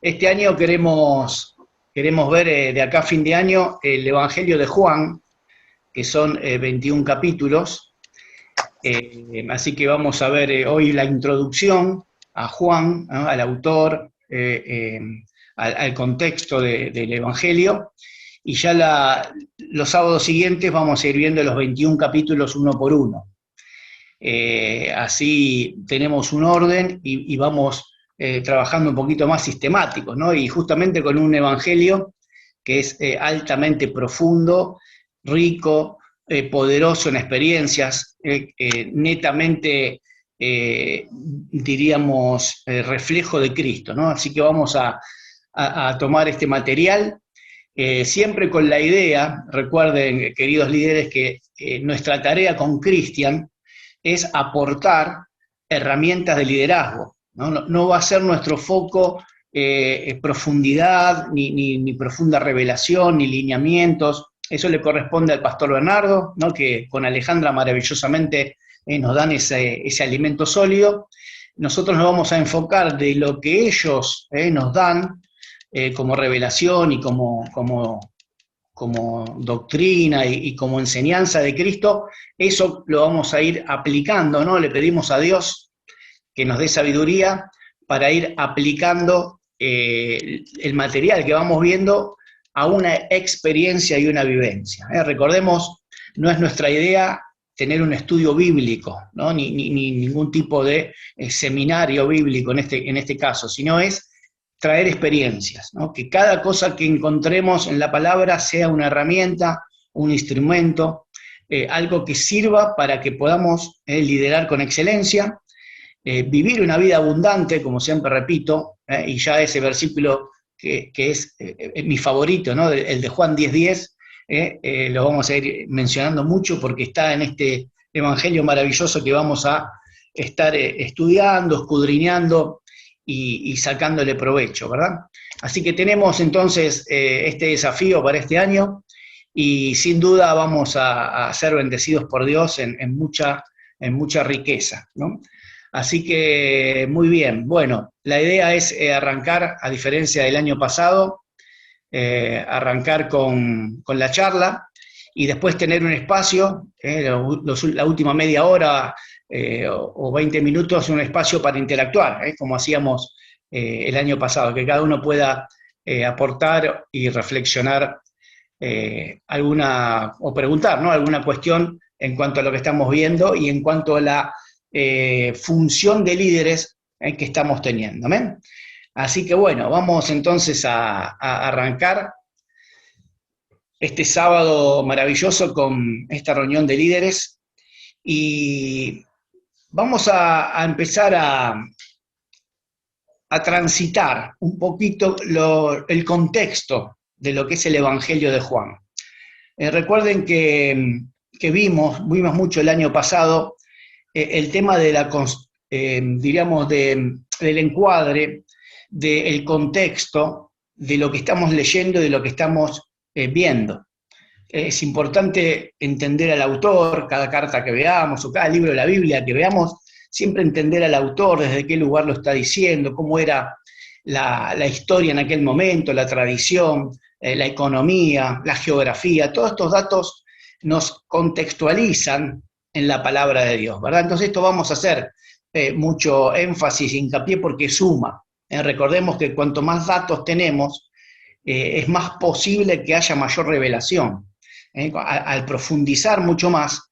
Este año queremos ver de acá a fin de año el Evangelio de Juan, que son 21 capítulos. Así que vamos a ver hoy la introducción a Juan, ¿no?, al autor, al contexto del Evangelio, y ya los sábados siguientes vamos a ir viendo los 21 capítulos uno por uno. Así tenemos un orden y vamos trabajando un poquito más sistemáticos, ¿no? Y justamente con un evangelio que es altamente profundo, rico, poderoso en experiencias, netamente, diríamos, reflejo de Cristo, ¿no? Así que vamos a tomar este material, siempre con la idea, recuerden, queridos líderes, que nuestra tarea con Cristian es aportar herramientas de liderazgo. No va a ser nuestro foco profundidad, ni profunda revelación, ni lineamientos. Eso le corresponde al pastor Bernardo, ¿no?, que con Alejandra maravillosamente nos dan ese alimento sólido. Nosotros nos vamos a enfocar de lo que ellos nos dan como revelación y como doctrina y como enseñanza de Cristo. Eso lo vamos a ir aplicando, ¿no? Le pedimos a Dios que nos dé sabiduría para ir aplicando el material que vamos viendo a una experiencia y una vivencia. Recordemos, no es nuestra idea tener un estudio bíblico, ¿no?, ni ningún tipo de seminario bíblico en este caso, sino es traer experiencias, ¿no? Que cada cosa que encontremos en la palabra sea una herramienta, un instrumento, algo que sirva para que podamos liderar con excelencia, vivir una vida abundante, como siempre repito, y ya ese versículo que es mi favorito, ¿no?, el de Juan 10:10, lo vamos a ir mencionando mucho porque está en este evangelio maravilloso que vamos a estar estudiando, escudriñando y sacándole provecho, ¿verdad? Así que tenemos entonces este desafío para este año y sin duda vamos a ser bendecidos por Dios en mucha riqueza, ¿no? Así que muy bien. Bueno, la idea es arrancar, a diferencia del año pasado, arrancar con la charla y después tener un espacio, la última media hora o 20 minutos, un espacio para interactuar, como hacíamos el año pasado, que cada uno pueda aportar y reflexionar o preguntar, ¿no?, alguna cuestión en cuanto a lo que estamos viendo y en cuanto a la función de líderes que estamos teniendo. ¿Amén? Así que bueno, vamos entonces a arrancar este sábado maravilloso con esta reunión de líderes y vamos a empezar a transitar un poquito el contexto de lo que es el Evangelio de Juan. Recuerden que vimos mucho el año pasado el tema de diríamos, del encuadre, del contexto, de lo que estamos leyendo y de lo que estamos viendo. Es importante entender al autor, cada carta que veamos o cada libro de la Biblia que veamos, siempre entender al autor, desde qué lugar lo está diciendo, cómo era la historia en aquel momento, la tradición, la economía, la geografía. Todos estos datos nos contextualizan en la palabra de Dios, ¿verdad? Entonces esto vamos a hacer mucho énfasis, hincapié, porque suma. Recordemos que cuanto más datos tenemos, es más posible que haya mayor revelación. Al profundizar mucho más,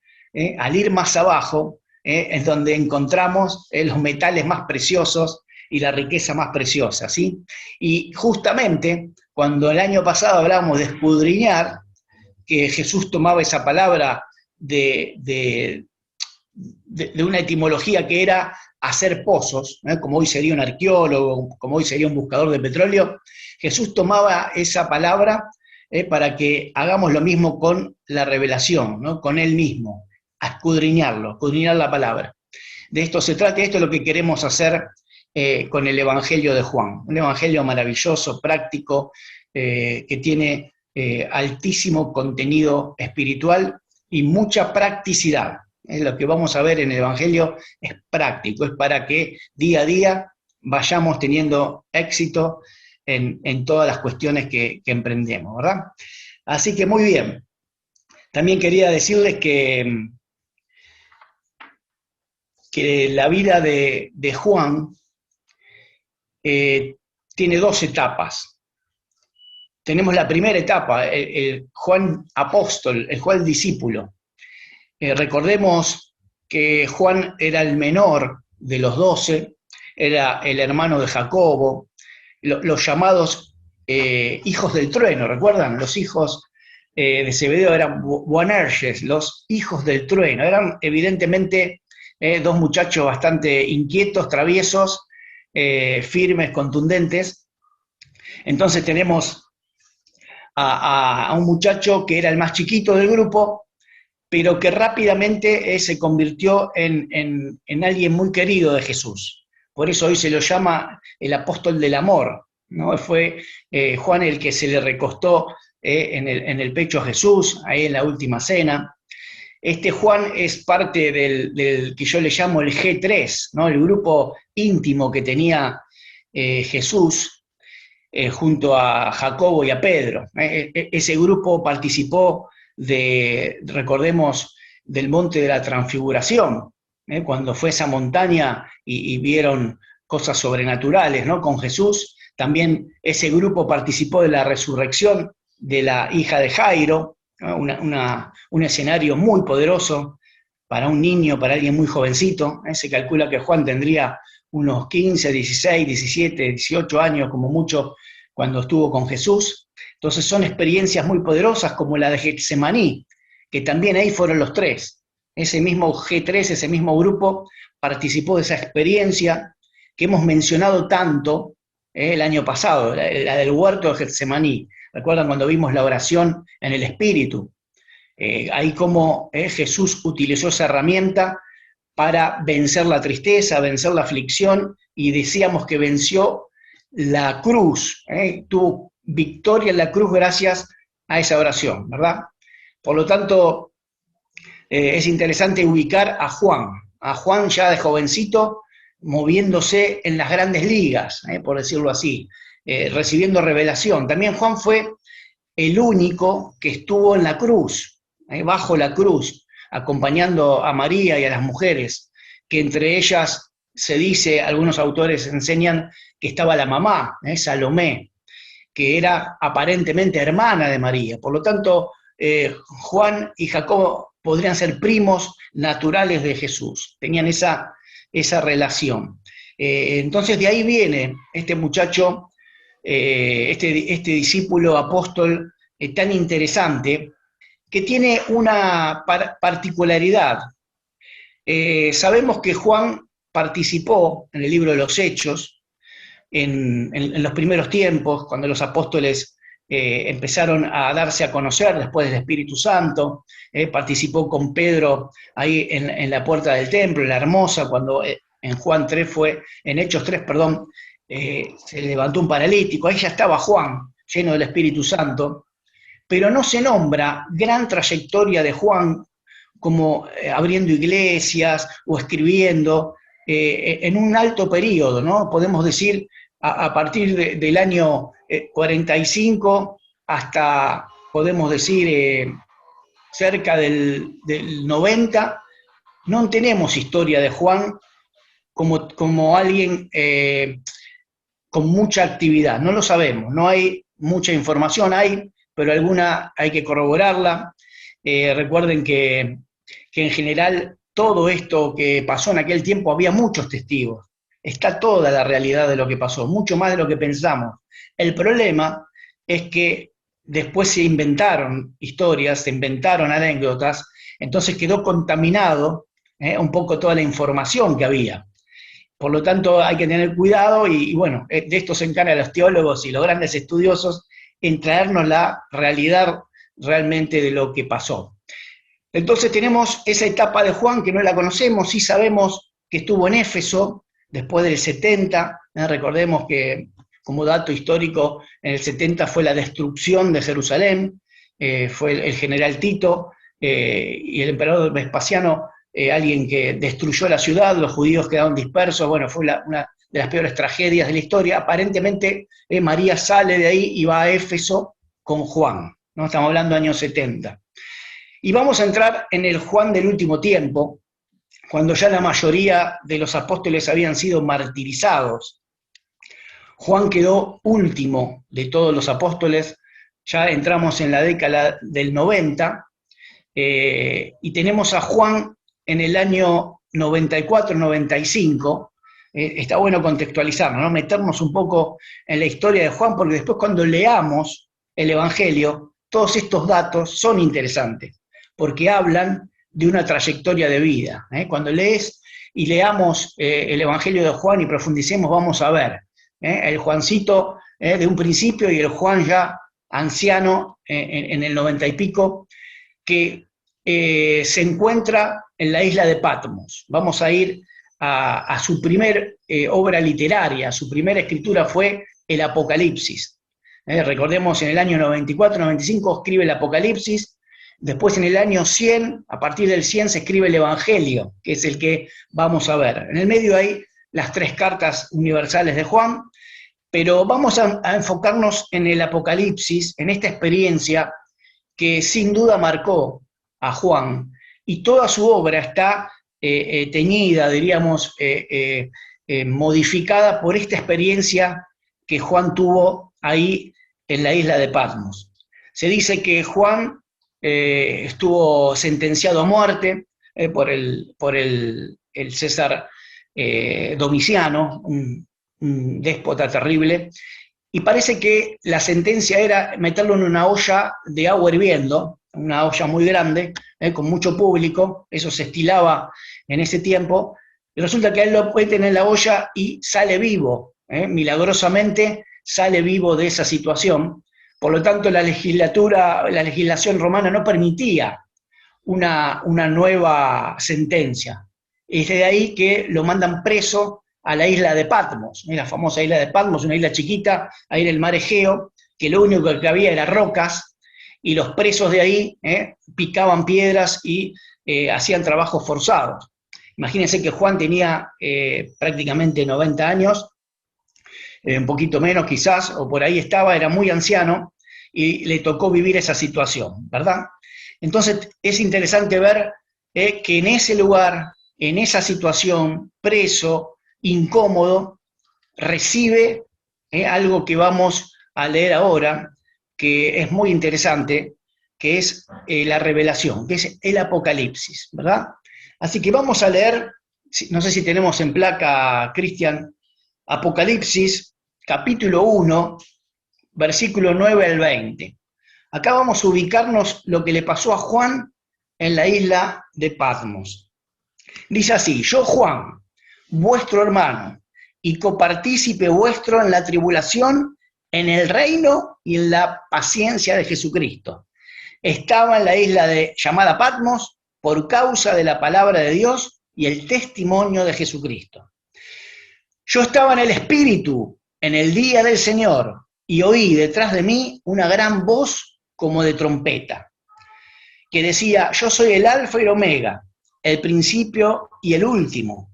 al ir más abajo, es donde encontramos los metales más preciosos y la riqueza más preciosa, ¿sí? Y justamente cuando el año pasado hablábamos de escudriñar, que Jesús tomaba esa palabra de una etimología que era hacer pozos, ¿no?, como hoy sería un arqueólogo, como hoy sería un buscador de petróleo. Jesús tomaba esa palabra para que hagamos lo mismo con la revelación, ¿no?, con Él mismo, a escudriñar la palabra. De esto se trata, y esto es lo que queremos hacer con el Evangelio de Juan, un evangelio maravilloso, práctico, que tiene altísimo contenido espiritual y mucha practicidad. Lo que vamos a ver en el Evangelio es práctico, es para que día a día vayamos teniendo éxito en todas las cuestiones que emprendemos, ¿verdad? Así que muy bien. También quería decirles que la vida de Juan tiene dos etapas. Tenemos la primera etapa, el Juan apóstol, el Juan discípulo. Recordemos que Juan era el menor de los 12, era el hermano de Jacobo, los llamados hijos del trueno, ¿recuerdan? Los hijos de Zebedeo eran Boanerges, los hijos del trueno. Eran evidentemente dos muchachos bastante inquietos, traviesos, firmes, contundentes. Entonces tenemos a un muchacho que era el más chiquito del grupo, pero que rápidamente se convirtió en alguien muy querido de Jesús. Por eso hoy se lo llama el apóstol del amor, ¿no? Fue Juan el que se le recostó en el pecho a Jesús, ahí en la última cena. Este Juan es parte del que yo le llamo el G3, ¿no? El grupo íntimo que tenía Jesús junto a Jacobo y a Pedro. Ese grupo participó recordemos, del monte de la transfiguración, cuando fue esa montaña y vieron cosas sobrenaturales, ¿no? Con Jesús. También ese grupo participó de la resurrección de la hija de Jairo, ¿no? Un escenario muy poderoso para un niño, para alguien muy jovencito. Se calcula que Juan tendría unos 15, 16, 17, 18 años como mucho cuando estuvo con Jesús. Entonces son experiencias muy poderosas como la de Getsemaní, que también ahí fueron los tres. Ese mismo G3, ese mismo grupo, participó de esa experiencia que hemos mencionado tanto el año pasado, la del huerto de Getsemaní. ¿Recuerdan cuando vimos la oración en el Espíritu? Ahí cómo Jesús utilizó esa herramienta para vencer la tristeza, vencer la aflicción, y decíamos que venció la cruz, tuvo victoria en la cruz gracias a esa oración, ¿verdad? Por lo tanto, es interesante ubicar a Juan ya de jovencito, moviéndose en las grandes ligas, por decirlo así, recibiendo revelación. También Juan fue el único que estuvo en la cruz, bajo la cruz, acompañando a María y a las mujeres, que entre ellas se dice, algunos autores enseñan que estaba la mamá, Salomé, que era aparentemente hermana de María. Por lo tanto, Juan y Jacobo podrían ser primos naturales de Jesús, tenían esa relación. Entonces de ahí viene este muchacho, este discípulo apóstol tan interesante, que tiene una particularidad. Sabemos que Juan participó en el libro de los Hechos, en los primeros tiempos, cuando los apóstoles empezaron a darse a conocer después del Espíritu Santo, participó con Pedro ahí en la puerta del templo, en la Hermosa, cuando en Hechos 3, perdón, se levantó un paralítico, ahí ya estaba Juan, lleno del Espíritu Santo, pero no se nombra gran trayectoria de Juan como abriendo iglesias o escribiendo en un alto periodo, ¿no? Podemos decir a partir del año 45 hasta, podemos decir, cerca del 90, no tenemos historia de Juan como alguien con mucha actividad, no lo sabemos, no hay mucha información, pero alguna hay que corroborarla. Recuerden que en general todo esto que pasó en aquel tiempo había muchos testigos. Está toda la realidad de lo que pasó, mucho más de lo que pensamos. El problema es que después se inventaron historias, se inventaron anécdotas, entonces quedó contaminado un poco toda la información que había. Por lo tanto, hay que tener cuidado y bueno, de esto se encargan los teólogos y los grandes estudiosos, en traernos la realidad realmente de lo que pasó. Entonces tenemos esa etapa de Juan que no la conocemos, sí sabemos que estuvo en Éfeso después del 70, recordemos que como dato histórico, en el 70 fue la destrucción de Jerusalén, fue el general Tito y el emperador Vespasiano, alguien que destruyó la ciudad, los judíos quedaron dispersos, bueno, fue una de las peores tragedias de la historia. Aparentemente María sale de ahí y va a Éfeso con Juan, ¿no? Estamos hablando de años 70. Y vamos a entrar en el Juan del último tiempo, cuando ya la mayoría de los apóstoles habían sido martirizados. Juan quedó último de todos los apóstoles, ya entramos en la década del 90, y tenemos a Juan en el año 94-95, está bueno contextualizarnos, ¿no? Meternos un poco en la historia de Juan, porque después cuando leamos el Evangelio, todos estos datos son interesantes, porque hablan de una trayectoria de vida. Cuando lees y leamos el Evangelio de Juan y profundicemos, vamos a ver el Juancito de un principio y el Juan ya anciano en el 90 y pico, que se encuentra en la isla de Patmos. Vamos a ir a su primer obra literaria, su primera escritura fue el Apocalipsis. Recordemos, en el año 94-95 escribe el Apocalipsis, después en el año 100, a partir del 100 se escribe el Evangelio, que es el que vamos a ver. En el medio hay las 3 cartas universales de Juan, pero vamos a enfocarnos en el Apocalipsis, en esta experiencia que sin duda marcó a Juan, y toda su obra está teñida, diríamos, modificada por esta experiencia que Juan tuvo ahí en la isla de Patmos. Se dice que Juan estuvo sentenciado a muerte por el César Domiciano, un déspota terrible, y parece que la sentencia era meterlo en una olla de agua hirviendo, una olla muy grande, con mucho público, eso se estilaba en ese tiempo, y resulta que a él lo meten en la olla y sale vivo, milagrosamente sale vivo de esa situación. Por lo tanto, la legislación romana no permitía una nueva sentencia. Es de ahí que lo mandan preso a la isla de Patmos, la famosa isla de Patmos, una isla chiquita, ahí en el mar Egeo, que lo único que había era rocas, y los presos de ahí picaban piedras y hacían trabajos forzados. Imagínense que Juan tenía prácticamente 90 años, un poquito menos quizás, o por ahí estaba, era muy anciano, y le tocó vivir esa situación, ¿verdad? Entonces es interesante ver que en ese lugar, en esa situación, preso, incómodo, recibe algo que vamos a leer ahora, que es muy interesante, que es la revelación, que es el Apocalipsis, ¿verdad? Así que vamos a leer, no sé si tenemos en placa, Cristian, Apocalipsis, capítulo 1, versículo 9 al 20. Acá vamos a ubicarnos lo que le pasó a Juan en la isla de Patmos. Dice así: yo, Juan, vuestro hermano, y copartícipe vuestro en la tribulación, en el reino y en la paciencia de Jesucristo. Estaba en la isla llamada Patmos por causa de la palabra de Dios y el testimonio de Jesucristo. Yo estaba en el Espíritu en el día del Señor y oí detrás de mí una gran voz como de trompeta, que decía: yo soy el Alfa y el Omega, el principio y el último.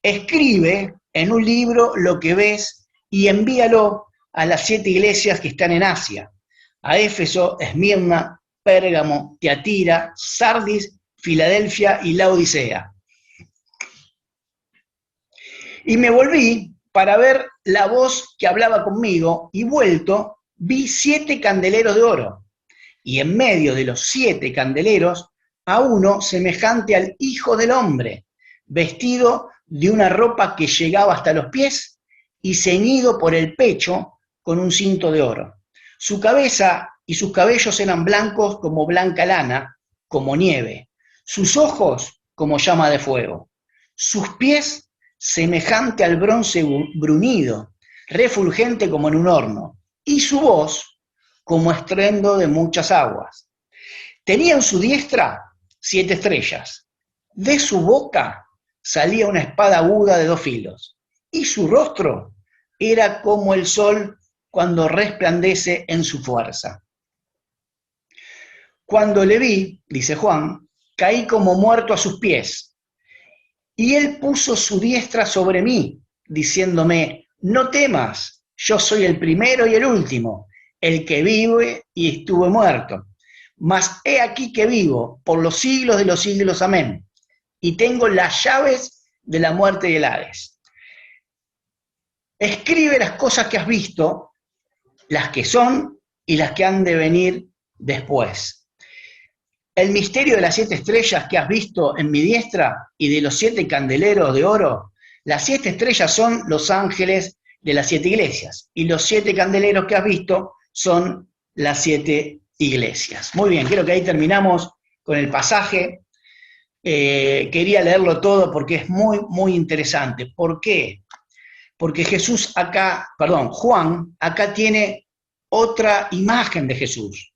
Escribe en un libro lo que ves y envíalo a las 7 iglesias que están en Asia: a Éfeso, Esmirna, Pérgamo, Tiatira, Sardis, Filadelfia y Laodicea. Y me volví para ver la voz que hablaba conmigo, y vuelto vi 7 candeleros de oro, y en medio de los 7 candeleros a uno semejante al Hijo del Hombre, vestido de una ropa que llegaba hasta los pies y ceñido por el pecho con un cinto de oro. Su cabeza y sus cabellos eran blancos como blanca lana, como nieve, sus ojos como llama de fuego, sus pies semejante al bronce bruñido, refulgente como en un horno, y su voz como estruendo de muchas aguas. Tenía en su diestra 7 estrellas, de su boca salía una espada aguda de 2 filos, y su rostro era como el sol cuando resplandece en su fuerza. Cuando le vi, dice Juan, caí como muerto a sus pies, y él puso su diestra sobre mí, diciéndome, no temas, yo soy el primero y el último, el que vive y estuve muerto. Mas he aquí que vivo por los siglos de los siglos, amén. Y tengo las llaves de la muerte y el Hades. Escribe las cosas que has visto, las que son y las que han de venir después. El misterio de las 7 estrellas que has visto en mi diestra y de los 7 candeleros de oro, las 7 estrellas son los ángeles de las 7 iglesias y los 7 candeleros que has visto son las 7 iglesias. Muy bien, creo que ahí terminamos con el pasaje. Quería leerlo todo porque es muy, muy interesante. ¿Por qué? Porque Juan acá tiene otra imagen de Jesús.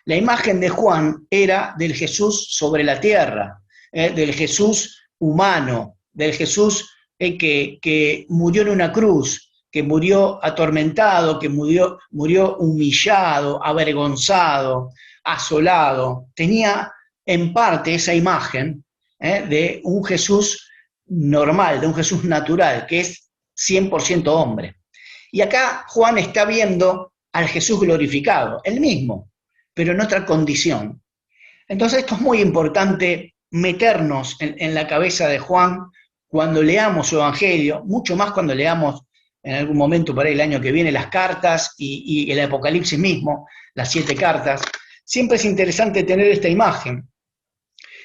La imagen de Juan era del Jesús sobre la tierra, del Jesús humano, del Jesús que murió en una cruz, que murió atormentado, que murió humillado, avergonzado, asolado. Tenía en parte esa imagen de un Jesús normal, de un Jesús natural, que es 100% hombre. Y acá Juan está viendo al Jesús glorificado, el mismo, pero en otra condición. Entonces esto es muy importante meternos en la cabeza de Juan cuando leamos su evangelio, mucho más cuando leamos en algún momento por ahí el año que viene las cartas y el Apocalipsis mismo, las 7 cartas. Siempre es interesante tener esta imagen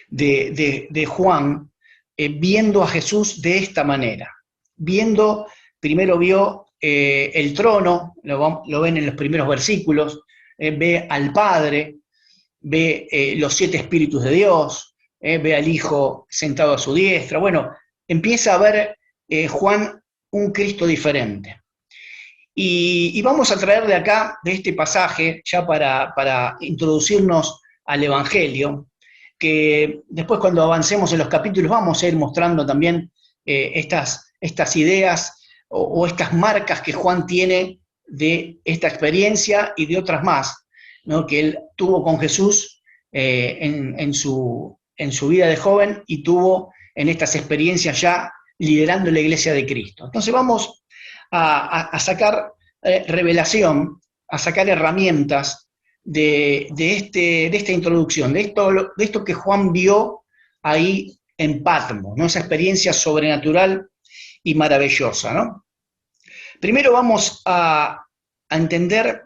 de Juan viendo a Jesús de esta manera. Primero vio el trono, lo ven en los primeros versículos, ve al Padre, ve los 7 espíritus de Dios, ve al Hijo sentado a su diestra. Bueno, empieza a ver Juan un Cristo diferente. Y vamos a traer de acá, de este pasaje, ya para introducirnos al Evangelio, que después cuando avancemos en los capítulos vamos a ir mostrando también estas ideas o estas marcas que Juan tiene de esta experiencia y de otras más, ¿no?, que él tuvo con Jesús en su vida de joven y tuvo en estas experiencias ya liderando la Iglesia de Cristo. Entonces vamos a sacar revelación, a sacar herramientas de esta introducción, de esto que Juan vio ahí en Patmos, ¿no?, esa experiencia sobrenatural y maravillosa, ¿no? Primero vamos a entender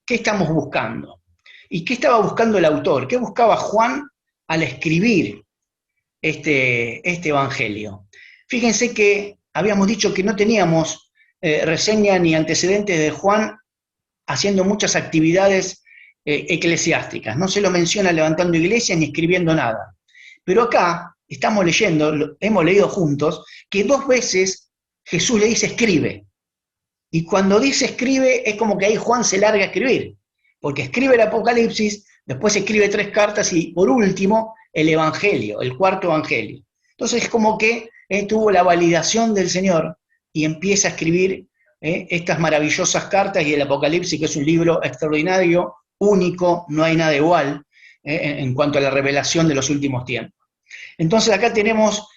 qué estamos buscando y qué estaba buscando el autor, qué buscaba Juan al escribir este evangelio. Fíjense que habíamos dicho que no teníamos reseña ni antecedentes de Juan haciendo muchas actividades eclesiásticas. No se lo menciona levantando iglesias ni escribiendo nada. Pero acá estamos leyendo, hemos leído juntos, que 2 veces Jesús le dice escribe. Y cuando dice escribe es como que ahí Juan se larga a escribir, porque escribe el Apocalipsis, después escribe 3 cartas y por último el Evangelio, el 4º Evangelio. Entonces es como que tuvo la validación del Señor y empieza a escribir estas maravillosas cartas y el Apocalipsis, que es un libro extraordinario, único, no hay nada igual en cuanto a la revelación de los últimos tiempos. Entonces acá tenemos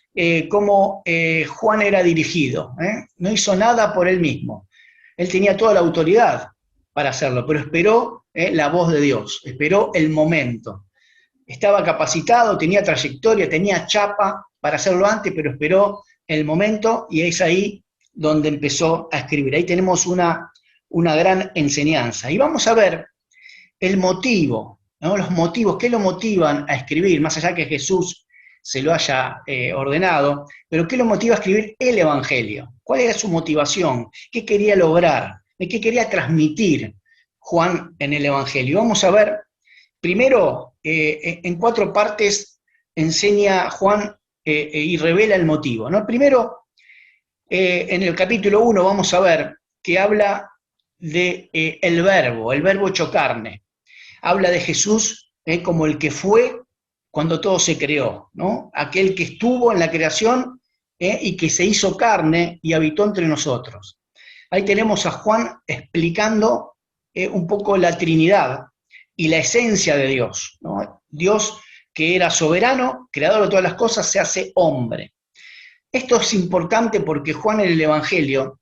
cómo Juan era dirigido, no hizo nada por él mismo. Él tenía toda la autoridad para hacerlo, pero esperó la voz de Dios, esperó el momento. Estaba capacitado, tenía trayectoria, tenía chapa para hacerlo antes, pero esperó el momento y es ahí donde empezó a escribir. Ahí tenemos una gran enseñanza. Y vamos a ver el motivo, ¿no?, los motivos, qué lo motivan a escribir, más allá que Jesús se lo haya ordenado, pero qué lo motiva a escribir el Evangelio. ¿Cuál era su motivación? ¿Qué quería lograr? ¿Qué quería transmitir Juan en el Evangelio? Vamos a ver, primero, en 4 partes enseña Juan y revela el motivo, ¿no? Primero, en el capítulo 1 vamos a ver que habla de el verbo hecho carne. Habla de Jesús como el que fue cuando todo se creó, ¿no? Aquel que estuvo en la creación y que se hizo carne y habitó entre nosotros. ahí tenemos a Juan explicando un poco la Trinidad y la esencia de Dios, ¿no? Dios, que era soberano, creador de todas las cosas, se hace hombre. Esto es importante porque Juan en el Evangelio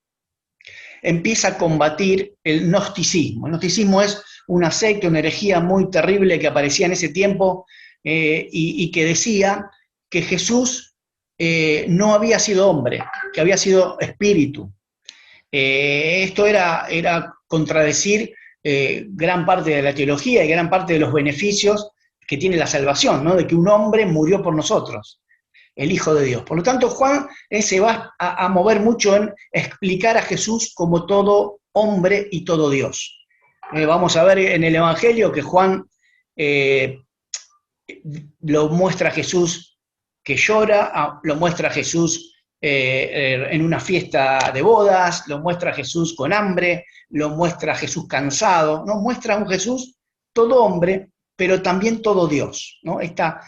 empieza a combatir el gnosticismo. El gnosticismo es una secta, una herejía muy terrible que aparecía en ese tiempo y que decía que Jesús no había sido hombre, que había sido espíritu. Esto era contradecir gran parte de la teología y gran parte de los beneficios que tiene la salvación, ¿no? De que un hombre murió por nosotros, el Hijo de Dios. Por lo tanto, Juan se va a mover mucho en explicar a Jesús como todo hombre y todo Dios. Vamos a ver en el Evangelio que Juan lo muestra a Jesús que llora, lo muestra a Jesús en una fiesta de bodas, lo muestra a Jesús con hambre, lo muestra a Jesús cansado, ¿no? Muestra a un Jesús todo hombre, pero también todo Dios, ¿no? Esta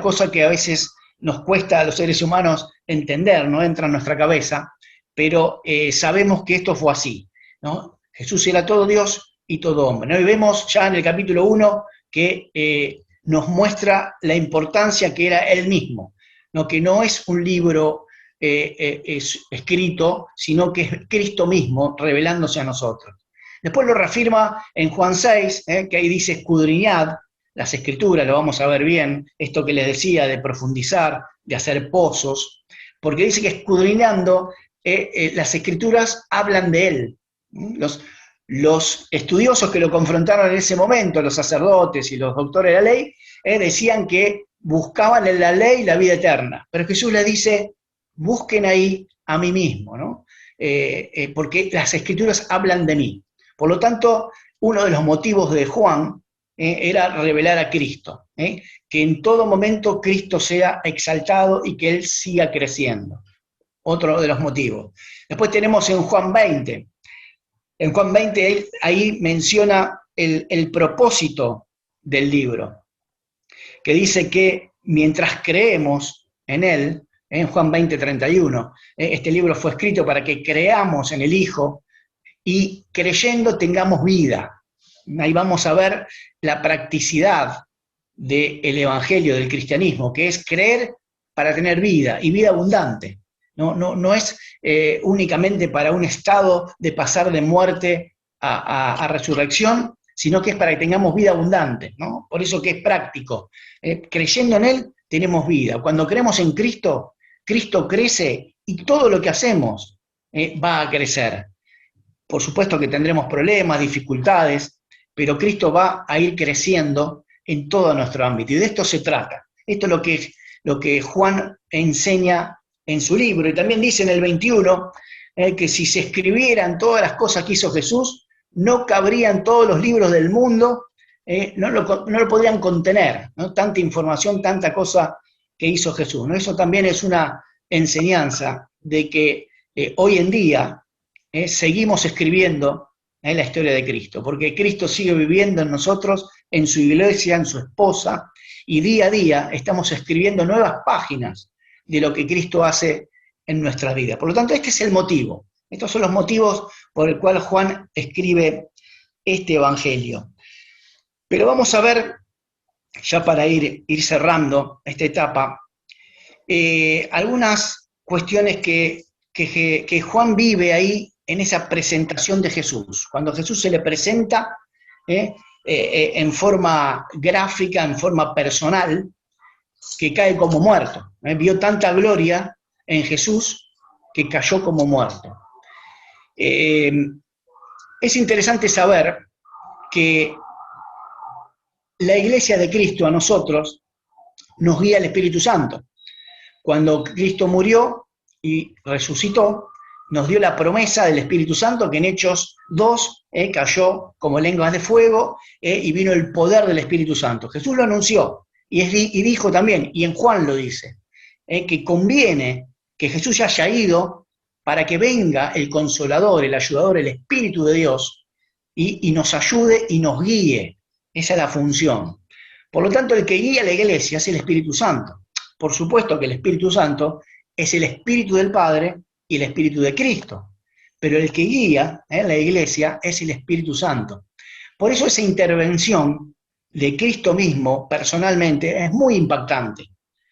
cosa que a veces nos cuesta a los seres humanos entender, no entra en nuestra cabeza, pero sabemos que esto fue así, ¿no? Jesús era todo Dios y todo hombre, ¿no? Y vemos ya en el capítulo 1 que nos muestra la importancia que era Él mismo, ¿no? Que no es un libro es escrito, sino que es Cristo mismo revelándose a nosotros. Después lo reafirma en Juan 6, que ahí dice escudriñad las Escrituras, lo vamos a ver bien, esto que les decía de profundizar, de hacer pozos, porque dice que escudriñando las Escrituras hablan de Él. Los estudiosos que lo confrontaron en ese momento, los sacerdotes y los doctores de la ley, decían que buscaban en la ley la vida eterna, pero Jesús les dice, busquen ahí a mí mismo, ¿no? Porque las Escrituras hablan de mí. Por lo tanto, uno de los motivos de Juan era revelar a Cristo, que en todo momento Cristo sea exaltado y que Él siga creciendo. Otro de los motivos. Después tenemos en Juan 20. En Juan 20 ahí menciona el propósito del libro, que dice que mientras creemos en Él, en Juan 20, 31, este libro fue escrito para que creamos en el Hijo y creyendo tengamos vida. Ahí vamos a ver la practicidad del Evangelio, del cristianismo, que es creer para tener vida y vida abundante. No es únicamente para un estado de pasar de muerte a resurrección, sino que es para que tengamos vida abundante, ¿no? Por eso que es práctico. Creyendo en Él tenemos vida. Cuando creemos en Cristo, Cristo crece y todo lo que hacemos va a crecer. Por supuesto que tendremos problemas, dificultades, pero Cristo va a ir creciendo en todo nuestro ámbito. Y de esto se trata. Esto es lo que Juan enseña en su libro. Y también dice en el 21 que si se escribieran todas las cosas que hizo Jesús, no cabrían todos los libros del mundo, no lo podrían contener, ¿no? Tanta información, tanta cosa que hizo Jesús, ¿no? Eso también es una enseñanza de que hoy en día seguimos escribiendo la historia de Cristo, porque Cristo sigue viviendo en nosotros, en su iglesia, en su esposa, y día a día estamos escribiendo nuevas páginas de lo que Cristo hace en nuestra vida. Por lo tanto, este es el motivo. Estos son los motivos por el cual Juan escribe este Evangelio. Pero vamos a ver, ya para ir cerrando esta etapa, algunas cuestiones que Juan vive ahí en esa presentación de Jesús. Cuando Jesús se le presenta en forma gráfica, en forma personal, que cae como muerto. Vio tanta gloria en Jesús que cayó como muerto. Es interesante saber que la iglesia de Cristo a nosotros nos guía el Espíritu Santo. Cuando Cristo murió y resucitó, nos dio la promesa del Espíritu Santo que en Hechos 2 cayó como lenguas de fuego y vino el poder del Espíritu Santo. Jesús lo anunció y dijo también, y en Juan lo dice, que conviene que Jesús ya haya ido para que venga el Consolador, el Ayudador, el Espíritu de Dios y nos ayude y nos guíe. Esa es la función. Por lo tanto, el que guía a la iglesia es el Espíritu Santo. Por supuesto que el Espíritu Santo es el Espíritu del Padre y el Espíritu de Cristo. pero el que guía en la iglesia es el Espíritu Santo. Por eso esa intervención de Cristo mismo personalmente es muy impactante.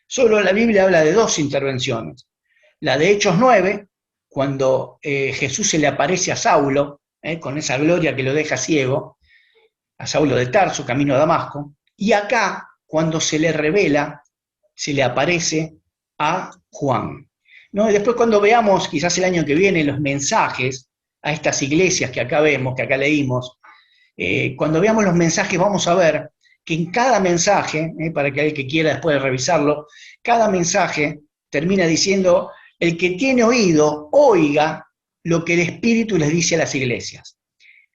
Solo la Biblia habla de 2 intervenciones. La de Hechos 9, cuando Jesús se le aparece a Saulo, con esa gloria que lo deja ciego, a Saulo de Tarso, camino a Damasco, y acá, cuando se le revela, se le aparece a Juan. ¿No? Y después cuando veamos, quizás el año que viene, los mensajes a estas iglesias que acá vemos, que acá leímos, cuando veamos los mensajes vamos a ver que en cada mensaje, para que el que quiera después revisarlo, cada mensaje termina diciendo, el que tiene oído, oiga lo que el Espíritu les dice a las iglesias.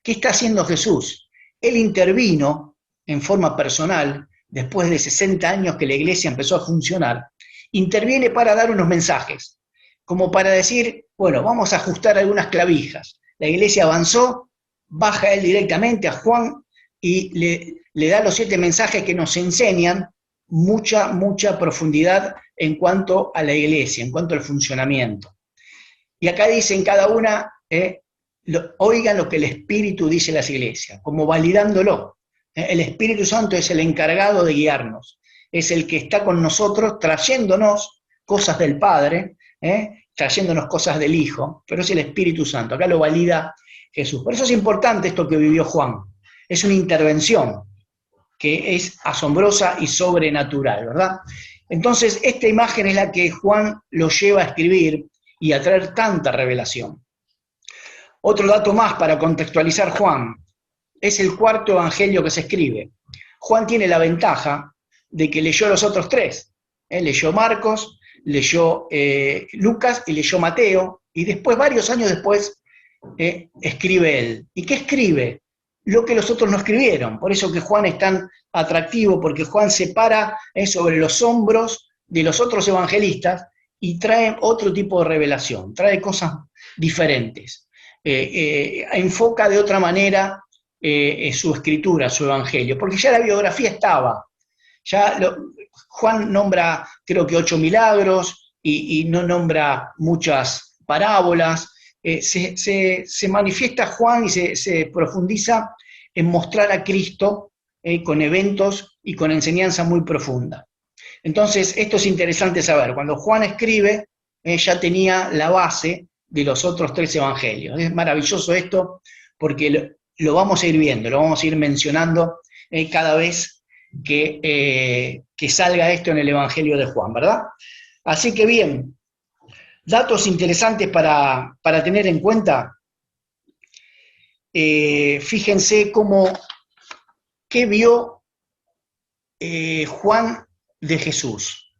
¿Qué está haciendo Jesús? Él intervino en forma personal, después de 60 años que la iglesia empezó a funcionar, interviene para dar unos mensajes, como para decir, bueno, vamos a ajustar algunas clavijas. La iglesia avanzó, baja él directamente a Juan y le da los 7 mensajes que nos enseñan mucha profundidad en cuanto a la iglesia, en cuanto al funcionamiento. Y acá dicen cada una, oigan lo que el Espíritu dice a las iglesias, como validándolo. El Espíritu Santo es el encargado de guiarnos, es el que está con nosotros trayéndonos cosas del Padre, trayéndonos cosas del Hijo, pero es el Espíritu Santo, acá lo valida Jesús. Por eso es importante esto que vivió Juan, es una intervención que es asombrosa y sobrenatural, ¿verdad? Entonces, esta imagen es la que Juan lo lleva a escribir y a traer tanta revelación. Otro dato más para contextualizar Juan, es el 4.º evangelio que se escribe. Juan tiene la ventaja de que leyó los otros 3. Leyó Marcos, leyó Lucas y leyó Mateo, y después, varios años después, escribe él. ¿Y qué escribe? Lo que los otros no escribieron. Por eso que Juan es tan atractivo, porque Juan se para sobre los hombros de los otros evangelistas y trae otro tipo de revelación, trae cosas diferentes. Enfoca de otra manera su escritura, su evangelio, porque ya la biografía estaba. Juan nombra, creo que 8 milagros y no nombra muchas parábolas. Se manifiesta Juan y se profundiza en mostrar a Cristo con eventos y con enseñanza muy profunda. Entonces, esto es interesante saber. Cuando Juan escribe, ya tenía la base de los otros 3 evangelios. Es maravilloso esto porque lo vamos a ir viendo, lo vamos a ir mencionando cada vez que salga esto en el evangelio de Juan, ¿verdad? Así que bien, datos interesantes para tener en cuenta. Fíjense qué vio Juan de Jesús.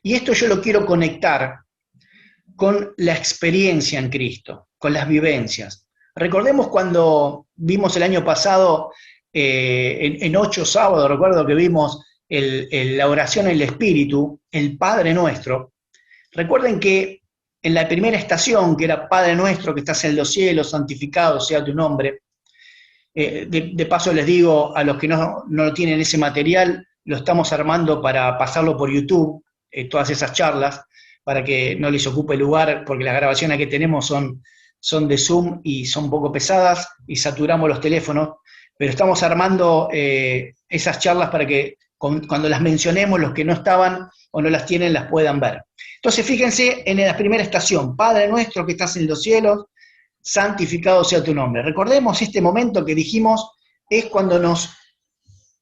Y esto yo lo quiero conectar con la experiencia en Cristo, con las vivencias. Recordemos cuando vimos el año pasado, en 8 sábados, recuerdo que vimos la oración en el Espíritu, el Padre Nuestro. Recuerden que en la primera estación, que era Padre Nuestro que estás en los cielos, santificado sea tu nombre, de paso les digo a los que no tienen ese material, lo estamos armando para pasarlo por YouTube, todas esas charlas, para que no les ocupe lugar, porque las grabaciones que tenemos son de Zoom y son un poco pesadas y saturamos los teléfonos, pero estamos armando esas charlas para que cuando las mencionemos, los que no estaban o no las tienen, las puedan ver. Entonces, fíjense en la primera estación, Padre Nuestro que estás en los cielos, santificado sea tu nombre. Recordemos este momento que dijimos, es cuando nos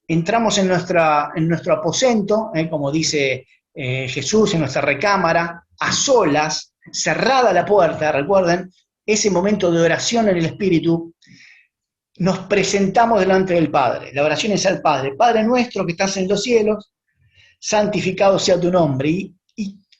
entramos en nuestro aposento, como dice Jesús, en nuestra recámara, a solas, cerrada la puerta, recuerden, ese momento de oración en el Espíritu, nos presentamos delante del Padre. La oración es al Padre. Padre nuestro que estás en los cielos, santificado sea tu nombre.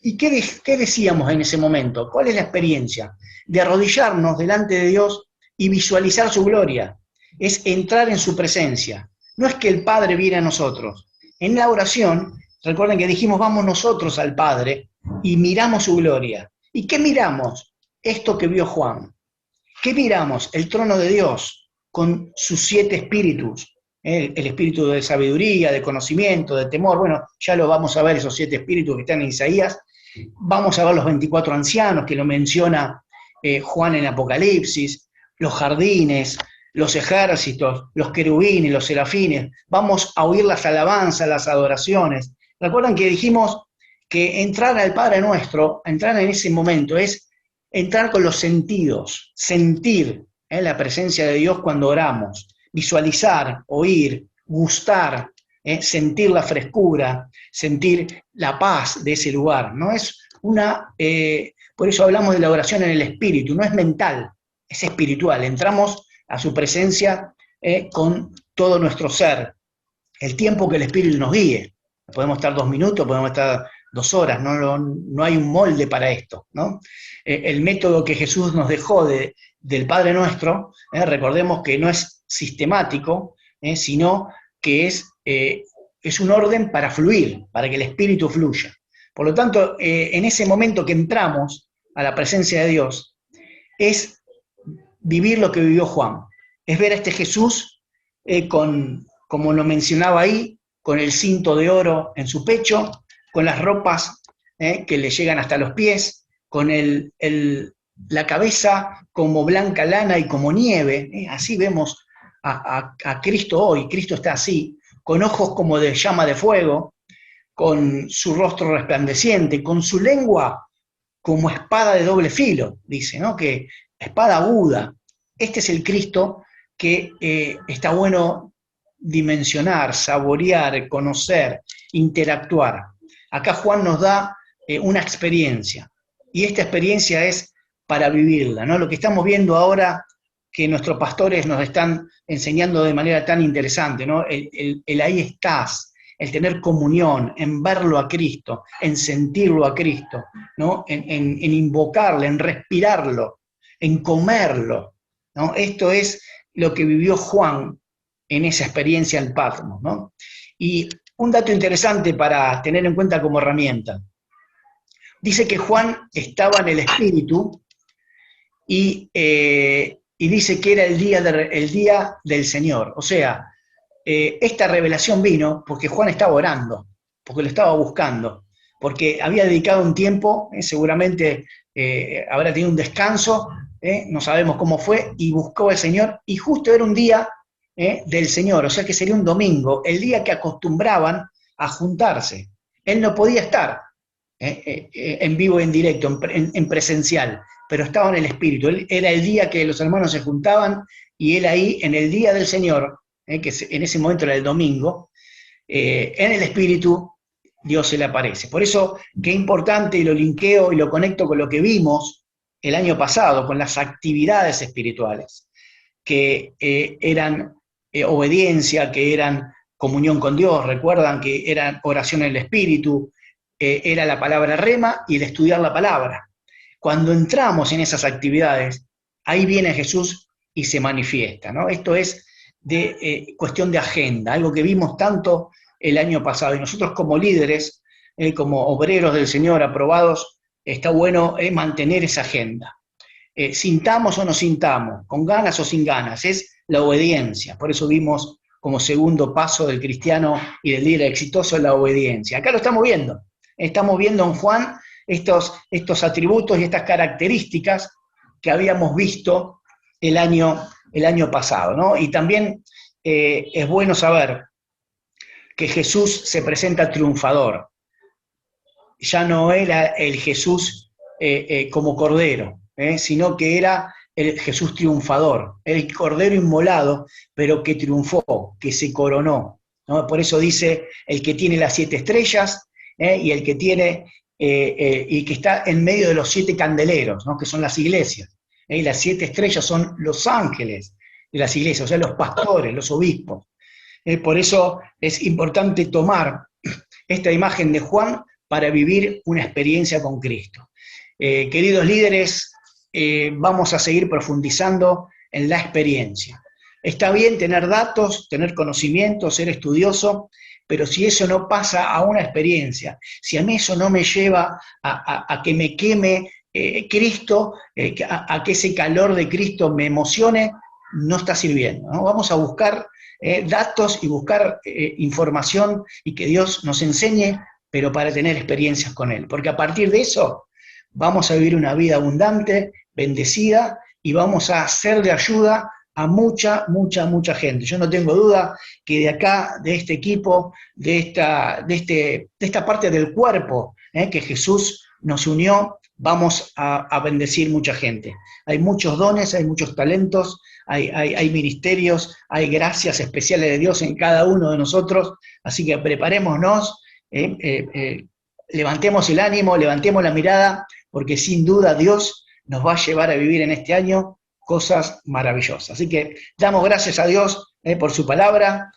¿Y qué decíamos en ese momento? ¿Cuál es la experiencia? De arrodillarnos delante de Dios y visualizar su gloria. Es entrar en su presencia. No es que el Padre viene a nosotros. En la oración, recuerden que dijimos, vamos nosotros al Padre y miramos su gloria. ¿Y qué miramos? Esto que vio Juan. ¿Qué miramos? El trono de Dios con sus 7 espíritus. El espíritu de sabiduría, de conocimiento, de temor. Bueno, ya lo vamos a ver, esos 7 espíritus que están en Isaías. Vamos a ver los 24 ancianos que lo menciona Juan en Apocalipsis, los jardines, los ejércitos, los querubines, los serafines, vamos a oír las alabanzas, las adoraciones. ¿Recuerdan que dijimos que entrar al Padre Nuestro, entrar en ese momento, es entrar con los sentidos, sentir la presencia de Dios cuando oramos, visualizar, oír, gustar, sentir la frescura, sentir la paz de ese lugar? No es por eso hablamos de la oración en el espíritu, no es mental, es espiritual. Entramos a su presencia con todo nuestro ser, el tiempo que el espíritu nos guíe. Podemos estar 2 minutos, podemos estar 2 horas, no hay un molde para esto, ¿no? El método que Jesús nos dejó del Padre Nuestro, recordemos que no es sistemático, sino que es un orden para fluir, para que el espíritu fluya. Por lo tanto, en ese momento que entramos a la presencia de Dios, es vivir lo que vivió Juan, es ver a este Jesús como lo mencionaba ahí, con el cinto de oro en su pecho, con las ropas que le llegan hasta los pies, con la cabeza como blanca lana y como nieve. Así vemos a Cristo hoy. Cristo está así, con ojos como de llama de fuego, con su rostro resplandeciente, con su lengua como espada de doble filo, dice, ¿no? Que espada aguda. Este es el Cristo que está bueno dimensionar, saborear, conocer, interactuar. Acá Juan nos da una experiencia, y esta experiencia es para vivirla, ¿no? Lo que estamos viendo ahora, que nuestros pastores nos están enseñando de manera tan interesante, ¿no? El ahí estás, el tener comunión, en verlo a Cristo, en sentirlo a Cristo, ¿no? En invocarle, en respirarlo, en comerlo, ¿no? Esto es lo que vivió Juan en esa experiencia en Patmos, ¿no? Y un dato interesante para tener en cuenta como herramienta. Dice que Juan estaba en el Espíritu y dice que era el día del Señor. O sea, esta revelación vino porque Juan estaba orando, porque lo estaba buscando, porque había dedicado un tiempo, seguramente habrá tenido un descanso, no sabemos cómo fue, y buscó al Señor, y justo era un día del Señor, o sea que sería un domingo, el día que acostumbraban a juntarse. Él no podía estar en vivo, en directo, en presencial, pero estaba en el Espíritu. Era el día que los hermanos se juntaban, y él ahí, en el día del Señor, que en ese momento era el domingo, en el Espíritu Dios se le aparece. Por eso, qué importante, y lo linkeo y lo conecto con lo que vimos el año pasado, con las actividades espirituales, que eran obediencia, que eran comunión con Dios. Recuerdan que eran oración en el Espíritu, era la palabra rema y el estudiar la palabra. Cuando entramos en esas actividades, ahí viene Jesús y se manifiesta, ¿no? Esto es de cuestión de agenda, algo que vimos tanto el año pasado. Y nosotros como líderes, como obreros del Señor aprobados, está bueno mantener esa agenda. Sintamos o no sintamos, con ganas o sin ganas, es la obediencia. Por eso vimos como segundo paso del cristiano y del líder exitoso la obediencia. Acá lo estamos viendo en Juan estos atributos y estas características que habíamos visto el año pasado, ¿no? Y también es bueno saber que Jesús se presenta triunfador. Ya no era el Jesús como cordero, sino que era el Jesús triunfador, el cordero inmolado, pero que triunfó, que se coronó, ¿no? Por eso dice el que tiene las 7 estrellas y el que tiene y que está en medio de los 7 candeleros, ¿no? Que son las iglesias. Y las 7 estrellas son los ángeles de las iglesias, o sea, los pastores, los obispos. Por eso es importante tomar esta imagen de Juan para vivir una experiencia con Cristo. Queridos líderes, vamos a seguir profundizando en la experiencia. Está bien tener datos, tener conocimiento, ser estudioso, pero si eso no pasa a una experiencia, si a mí eso no me lleva a que me queme Cristo, a que ese calor de Cristo me emocione, no está sirviendo, ¿no? Vamos a buscar datos y buscar información y que Dios nos enseñe, pero para tener experiencias con Él, porque a partir de eso vamos a vivir una vida abundante, bendecida, y vamos a ser de ayuda a mucha, mucha, mucha gente. Yo no tengo duda que de acá, de este equipo, de esta parte del cuerpo que Jesús nos unió, vamos a bendecir mucha gente. Hay muchos dones, hay muchos talentos, hay ministerios, hay gracias especiales de Dios en cada uno de nosotros, así que preparémonos, levantemos el ánimo, levantemos la mirada, porque sin duda Dios nos va a llevar a vivir en este año cosas maravillosas. Así que damos gracias a Dios por su palabra,